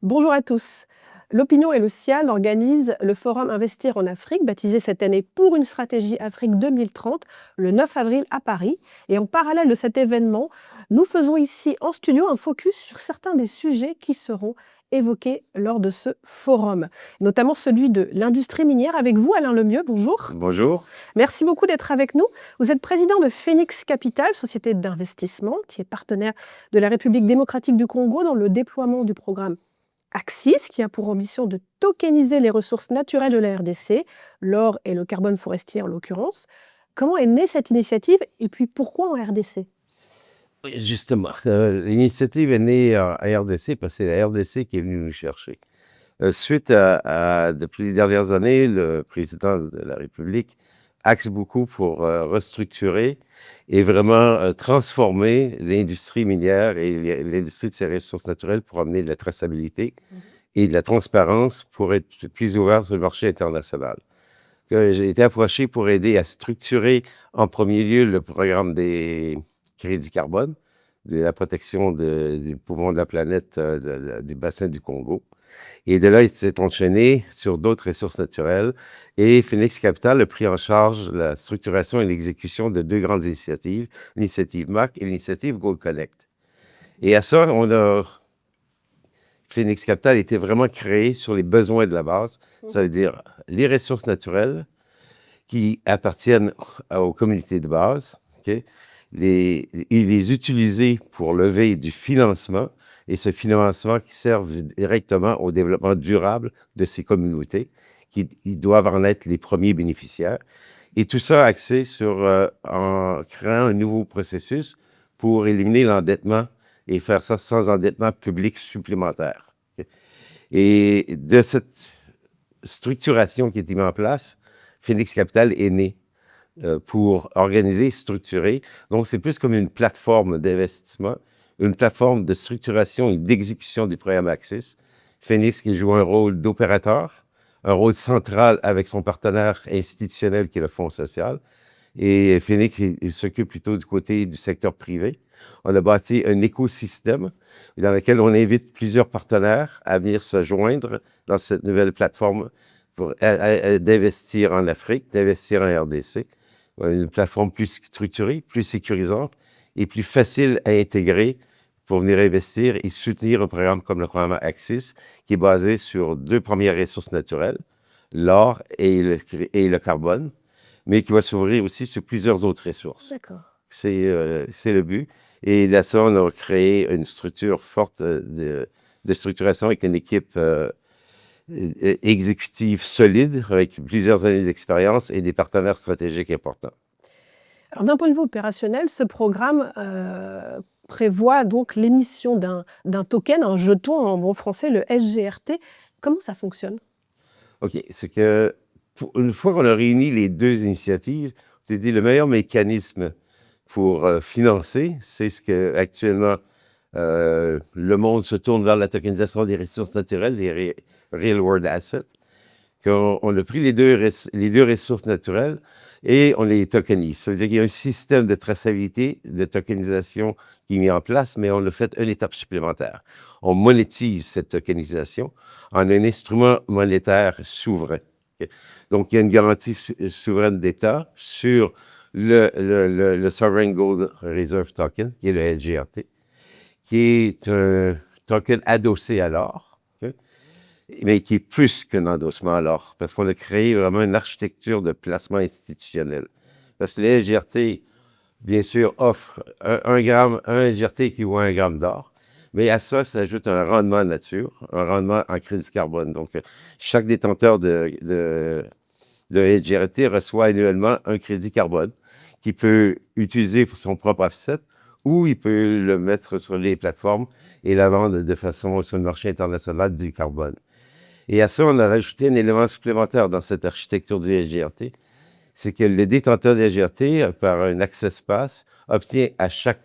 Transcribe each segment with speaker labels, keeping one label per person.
Speaker 1: Bonjour à tous. L'Opinion et le CIAL organisent le forum Investir en Afrique, baptisé cette année pour une stratégie Afrique 2030, le 9 avril à Paris. Et en parallèle de cet événement, nous faisons ici en studio un focus sur certains des sujets qui seront évoqués lors de ce forum, notamment celui de l'industrie minière. Avec vous, Alain Lemieux, bonjour.
Speaker 2: Bonjour.
Speaker 1: Merci beaucoup d'être avec nous. Vous êtes président de Phoenix Capital, société d'investissement qui est partenaire de la République démocratique du Congo dans le déploiement du programme Axis, qui a pour ambition de tokeniser les ressources naturelles de la RDC, l'or et le carbone forestier en l'occurrence. Comment est née cette initiative et puis pourquoi en RDC?
Speaker 2: Oui, justement, l'initiative est née en RDC parce que c'est la RDC qui est venue nous chercher. Depuis les dernières années, le président de la République axe beaucoup pour restructurer et vraiment transformer l'industrie minière et l'industrie de ces ressources naturelles pour amener de la traçabilité et de la transparence pour être plus ouvert sur le marché international. J'ai été approché pour aider à structurer en premier lieu le programme des crédits carbone, de la protection du poumon de la planète, du bassin du Congo. Et de là, il s'est enchaîné sur d'autres ressources naturelles. Et Phoenix Capital a pris en charge la structuration et l'exécution de deux grandes initiatives, l'initiative MAC et l'initiative Gold Connect. Et à ça, Phoenix Capital était vraiment créé sur les besoins de la base. Ça veut dire les ressources naturelles qui appartiennent aux communautés de base, et les utiliser pour lever du financement, et ce financement qui sert directement au développement durable de ces communautés, qui ils doivent en être les premiers bénéficiaires. Et tout ça axé en créant un nouveau processus pour éliminer l'endettement et faire ça sans endettement public supplémentaire. Et de cette structuration qui a été mise en place, Phoenix Capital est né pour organiser, structurer. Donc, c'est plus comme une plateforme d'investissement, une plateforme de structuration et d'exécution du programme Axis. Phoenix qui joue un rôle d'opérateur, un rôle central avec son partenaire institutionnel qui est le Fonds social. Et Phoenix, il s'occupe plutôt du côté du secteur privé. On a bâti un écosystème dans lequel on invite plusieurs partenaires à venir se joindre dans cette nouvelle plateforme pour d'investir en Afrique, d'investir en RDC. Une plateforme plus structurée, plus sécurisante et plus facile à intégrer pour venir investir et soutenir un programme comme le programme Axis, qui est basé sur deux premières ressources naturelles, l'or et le carbone, mais qui va s'ouvrir aussi sur plusieurs autres ressources.
Speaker 1: D'accord.
Speaker 2: C'est le but. Et là, ça, on a créé une structure forte de structuration avec une équipe exécutive solide, avec plusieurs années d'expérience et des partenaires stratégiques importants.
Speaker 1: Alors, d'un point de vue opérationnel, ce programme prévoit donc l'émission d'un token, un jeton en bon français, le SGRT. Comment ça fonctionne?
Speaker 2: OK. C'est que, une fois qu'on a réuni les deux initiatives, on s'est dit le meilleur mécanisme pour financer, c'est ce que actuellement le monde se tourne vers la tokenisation des ressources naturelles, des real world assets. On a pris les deux ressources naturelles et on les tokenise. Ça veut dire qu'il y a un système de traçabilité, de tokenisation qui est mis en place, mais on a fait une étape supplémentaire. On monétise cette tokenisation en un instrument monétaire souverain. Okay? Donc, il y a une garantie souveraine d'État sur le Sovereign Gold Reserve Token, qui est le SGRT, qui est un token adossé à l'or, okay? Mais qui est plus qu'un endossement à l'or, parce qu'on a créé vraiment une architecture de placement institutionnel. Parce que le SGRT, bien sûr, offre un SGRT qui vaut 1 gramme d'or, mais à ça s'ajoute un rendement nature, un rendement en crédit carbone. Donc, chaque détenteur de SGRT reçoit annuellement un crédit carbone qu'il peut utiliser pour son propre offset, ou il peut le mettre sur les plateformes et la vendre de façon sur le marché international du carbone. Et à ça, on a rajouté un élément supplémentaire dans cette architecture du SGRT, c'est que le détenteur de SGRT, par un Access Pass, obtient à chaque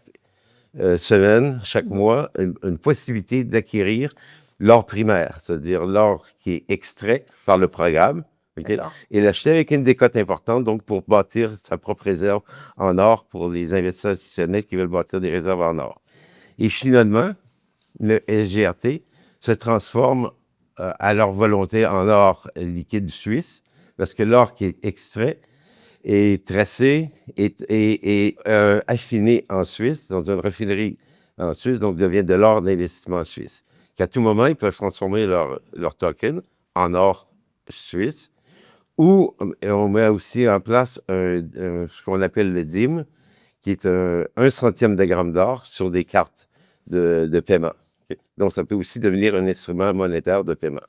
Speaker 2: semaine, chaque mois, une possibilité d'acquérir l'or primaire, c'est-à-dire l'or qui est extrait par le programme, okay? Et l'acheter avec une décote importante, donc pour bâtir sa propre réserve en or pour les investisseurs institutionnels qui veulent bâtir des réserves en or. Et finalement, le SGRT se transforment à leur volonté en or liquide suisse, parce que l'or qui est extrait est tracé et affiné en Suisse, dans une raffinerie en Suisse, donc devient de l'or d'investissement suisse. Qu'à tout moment, ils peuvent transformer leur token en or suisse, ou on met aussi en place ce qu'on appelle le DIM, qui est un centième de gramme d'or sur des cartes de paiement. Okay? Donc, ça peut aussi devenir un instrument monétaire de paiement.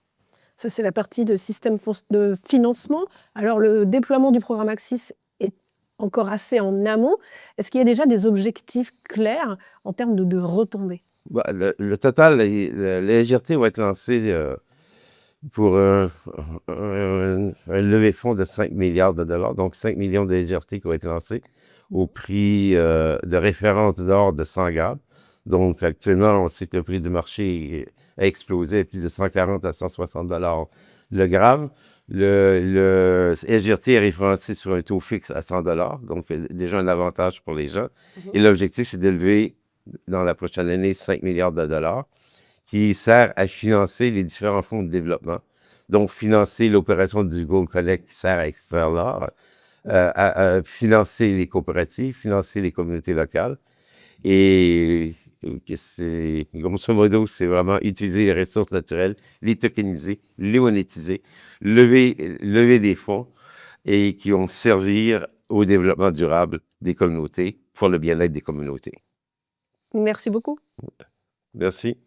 Speaker 1: Ça, c'est la partie de système de financement. Alors, le déploiement du programme Axis est encore assez en amont. Est-ce qu'il y a déjà des objectifs clairs en termes de retombées?
Speaker 2: Bah, le total, les LGRT vont être lancés pour un levée de fonds de 5 milliards de dollars, donc 5 millions de LGRT qui vont être lancés au prix de référence d'or de 100 grammes. Donc, actuellement, on sait que le prix du marché a explosé à plus de 140 à 160 dollars le gramme. Le SGRT est référencé sur un taux fixe à 100 dollars, donc déjà un avantage pour les gens. Et l'objectif, c'est d'élever dans la prochaine année 5 milliards de dollars qui sert à financer les différents fonds de développement. Donc, financer l'opération du Gold Connect qui sert à extraire l'or, à financer les coopératives, financer les communautés locales. Et grosso modo, c'est vraiment utiliser les ressources naturelles, les tokeniser, les monétiser, lever des fonds et qui vont servir au développement durable des communautés pour le bien-être des communautés.
Speaker 1: Merci beaucoup.
Speaker 2: Merci.